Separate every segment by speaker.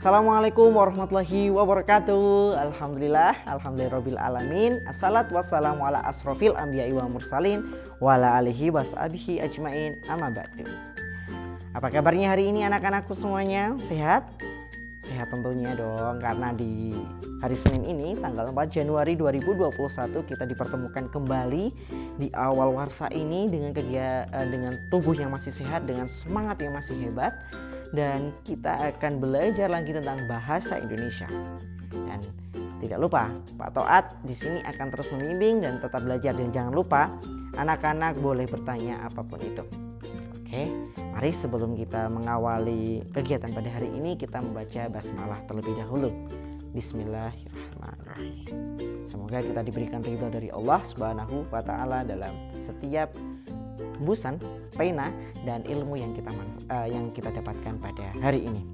Speaker 1: Assalamualaikum warahmatullahi wabarakatuh. Alhamdulillahirabbil alamin. Assalatu wassalamu ala asrofil anbiya'i wa mursalin wa ala alihi washabihi ajmain. Amma ba'du. Apa kabarnya hari ini anak-anakku semuanya? Sehat? Sehat tentunya dong, karena di hari Senin ini tanggal 4 Januari 2021 kita dipertemukan kembali di awal warsa ini dengan tubuh yang masih sehat, dengan semangat yang masih hebat. Dan kita akan belajar lagi tentang bahasa Indonesia. Dan tidak lupa, Pak Toat di sini akan terus membimbing dan tetap belajar. Dan jangan lupa, anak-anak boleh bertanya apapun itu. Oke, mari sebelum kita mengawali kegiatan pada hari ini, kita membaca basmalah terlebih dahulu. Bismillahirrahmanirrahim. Semoga kita diberikan ridho dari Allah Subhanahu wa Ta'ala dalam setiap hembusan pena dan ilmu yang kita dapatkan pada hari ini.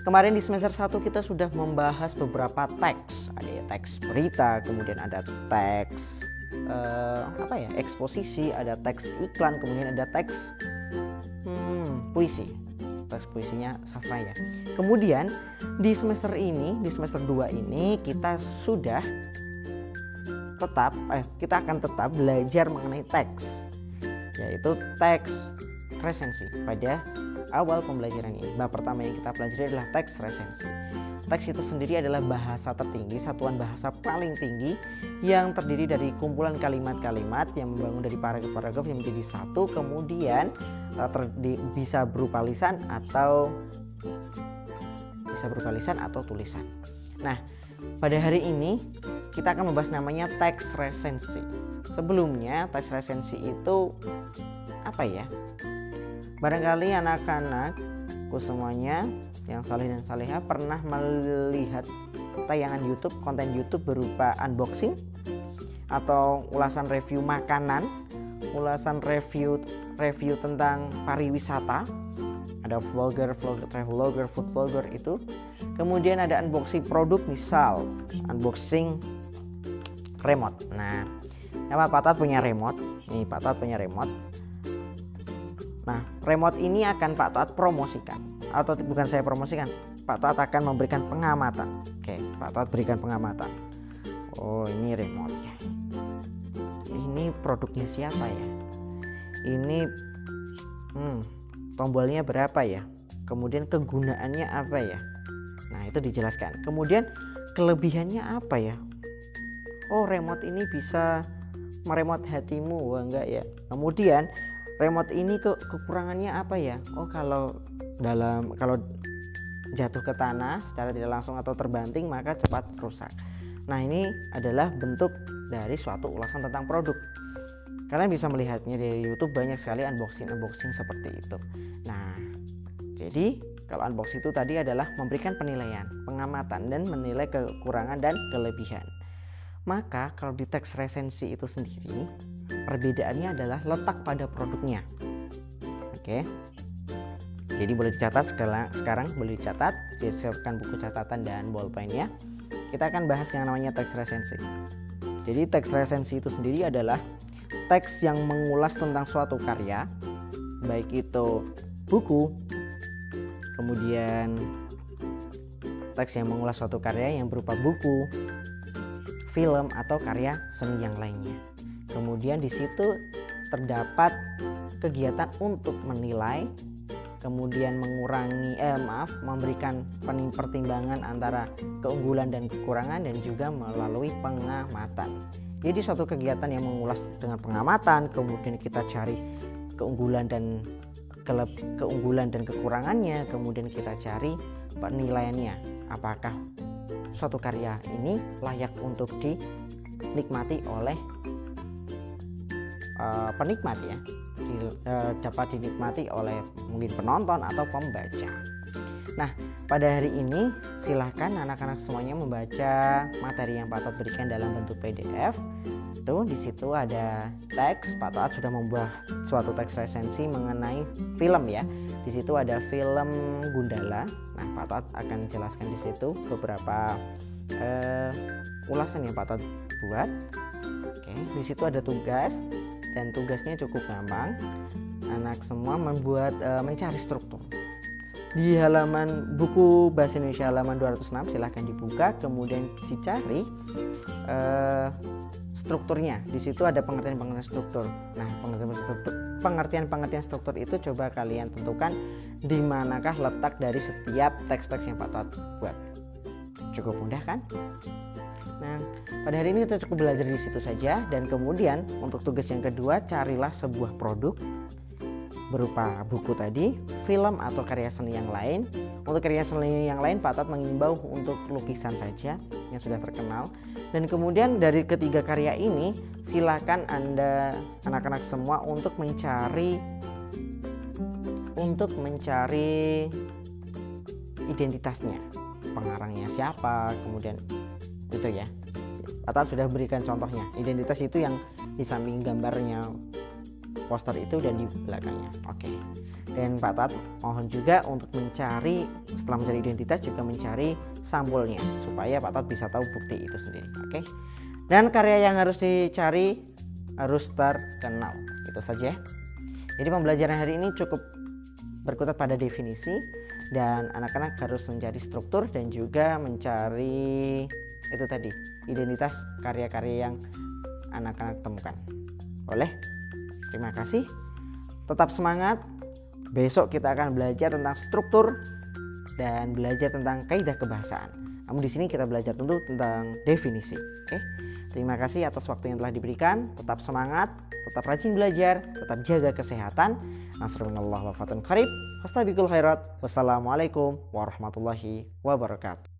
Speaker 1: Kemarin di semester 1 kita sudah membahas beberapa teks. Ada teks berita, kemudian ada teks eksposisi, ada teks iklan, kemudian ada teks puisi. Teks puisinya sastra ya. Kemudian di semester 2 ini kita sudah kita akan tetap belajar mengenai teks, yaitu teks resensi pada awal pembelajaran ini. Bab pertama yang kita pelajari adalah teks resensi. Teks itu sendiri adalah bahasa tertinggi, satuan bahasa paling tinggi yang terdiri dari kumpulan kalimat-kalimat yang membangun dari paragraf-paragraf yang menjadi satu, kemudian bisa berupa lisan atau tulisan. Nah, pada hari ini kita akan membahas namanya teks resensi. Sebelumnya teks resensi itu apa ya? Barangkali anak-anakku semuanya yang saleh dan saleha pernah melihat tayangan YouTube, konten YouTube berupa unboxing atau ulasan review makanan, ulasan review tentang pariwisata. Ada vlogger, travel vlogger, food vlogger itu. Kemudian ada unboxing produk, misal unboxing remote. Nah, Pak Tat punya remote. Nih, Pak Tat punya remote. Nah, remote ini akan Pak Tat promosikan. Atau bukan saya promosikan, Pak Tat akan memberikan pengamatan. Oke, Pak Tat berikan pengamatan. Oh, ini remote ya. Ini produknya siapa ya? Ini tombolnya berapa ya? Kemudian kegunaannya apa ya? Nah, itu dijelaskan. Kemudian kelebihannya apa ya? Oh, remote ini bisa meremote hatimu. Wah, enggak ya. Kemudian remote ini kekurangannya apa ya? Oh, kalau jatuh ke tanah secara tidak langsung atau terbanting maka cepat rusak. Nah, ini adalah bentuk dari suatu ulasan tentang produk. Kalian bisa melihatnya di YouTube, banyak sekali unboxing seperti itu. Nah, jadi kalau unboxing itu tadi adalah memberikan penilaian, pengamatan, dan menilai kekurangan dan kelebihan. Maka kalau di teks resensi itu sendiri, perbedaannya adalah letak pada produknya. Oke. Jadi boleh dicatat sekarang boleh dicatat, siapkan buku catatan dan bolpennya. Kita akan bahas yang namanya teks resensi. Jadi teks resensi itu sendiri adalah teks yang mengulas tentang suatu karya, baik itu buku, kemudian teks yang mengulas suatu karya yang berupa buku, film, atau karya seni yang lainnya. Kemudian di situ terdapat kegiatan untuk menilai, kemudian memberikan pertimbangan antara keunggulan dan kekurangan, dan juga melalui pengamatan. Jadi suatu kegiatan yang mengulas dengan pengamatan, kemudian kita cari keunggulan dan kekurangannya, kemudian kita cari penilaiannya. Apakah suatu karya ini layak untuk dinikmati oleh penikmat ya, dapat dinikmati oleh mungkin penonton atau pembaca. Nah, pada hari ini silahkan anak-anak semuanya membaca materi yang Pak Toat berikan dalam bentuk PDF. Di situ ada teks. Pak Toat sudah membuat suatu teks resensi mengenai film ya. Di situ ada film Gundala. Nah, Pak Toat akan jelaskan di situ beberapa ulasan yang Pak Toat buat. Oke, di situ ada tugas, dan tugasnya cukup gampang. Anak semua mencari struktur. Di halaman buku bahasa Indonesia halaman 206 silahkan dibuka, kemudian dicari strukturnya. Di situ ada pengertian-pengertian struktur. Nah, pengertian-pengertian struktur itu coba kalian tentukan di manakah letak dari setiap teks-teks yang Pak Toat buat. Cukup mudah kan? Nah, pada hari ini kita cukup belajar di situ saja, dan kemudian untuk tugas yang kedua, carilah sebuah produk berupa buku tadi, film atau karya seni yang lain. Untuk karya seni yang lain Pak Toat mengimbau untuk lukisan saja yang sudah terkenal. Dan kemudian dari ketiga karya ini silakan Anda anak-anak semua untuk mencari identitasnya. Pengarangnya siapa, kemudian itu ya. Pak Toat sudah berikan contohnya. Identitas itu yang di samping gambarnya poster itu dan di belakangnya. Oke. Dan Pak Toat mohon juga untuk mencari, setelah mencari identitas juga mencari sampulnya supaya Pak Toat bisa tahu bukti itu sendiri. Oke. Dan karya yang harus dicari harus terkenal. Itu saja. Jadi pembelajaran hari ini cukup berkutat pada definisi, dan anak-anak harus mencari struktur dan juga mencari itu tadi, identitas karya-karya yang anak-anak temukan. Boleh? Terima kasih. Tetap semangat. Besok kita akan belajar tentang struktur dan belajar tentang kaidah kebahasaan. Namun di sini kita belajar tentu tentang definisi. Oke. Terima kasih atas waktu yang telah diberikan. Tetap semangat, tetap rajin belajar, tetap jaga kesehatan. Nasrullah wa fatun qarib. Fastabiqul khairat. Wassalamualaikum warahmatullahi wabarakatuh.